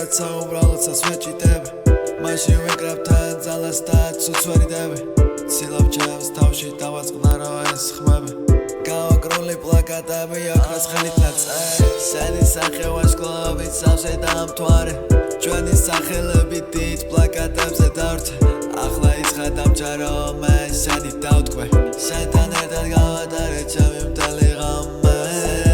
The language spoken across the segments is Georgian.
ვიღაცა უბრალოდაც მეჭიდები მაშინ ვიკრებ თან ძალას და ცუცვერიდები ცილობ ჩემს თავში დავაწყდა რომ ეს ხმები გავაკრული პლაკატები ახლოს ხელით ნაწერი სენი სახე ვაშკლობით სავსე დამთვარე ჩვენი სახელები დიდ პლაკატებზე დავრთე ახლა იცხადამჭა რომ მე სენი დავთქვე შენთან ერთად გავატარე ჩემი მთელი ღამე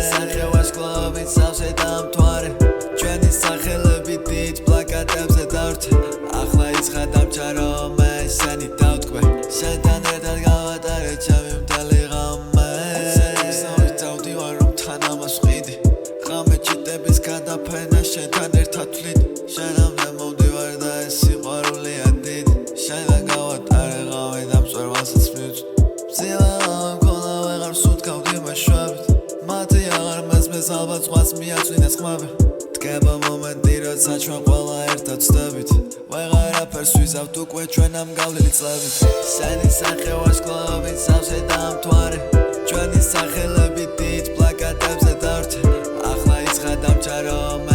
სახე ვაშკლობით სავსე დამთვარე ჩვენი სახელები დიდ პლაკატებზე დავრთე ახლა იცხადამჭა რომ მე სენი დავთქვე შენთან ერთად გავატარე ჩემი მთელი ღამე დავდივარ რომ თან ამას ვყიდი ღამე ჩიტების გადაფენა შენთან ერთად ვთვლით შენამდე მოვდივარ და ეს სიყვარულია დიდი შენთან გავატარე ღამე და მწვერვალსაც მივწვდი მძილა მქონდა ვეღარ სუნთქავდი მეშვებით მათი აღარ მესმის ალბათ სხვას მიაწვინეს ხმები დგება მომენტი როცა ჩვენ ყველა ერთად ვცდებით ვეღარაფერს ვიზავთ უკვე ჩვენ ამ გავლილი წლებით სენი სახე ვაშკლობით სავსე დამთვარე ჩვენი სახელები დიდ პლაკატებზე დავრთე ახლა იცხადამჭა რომ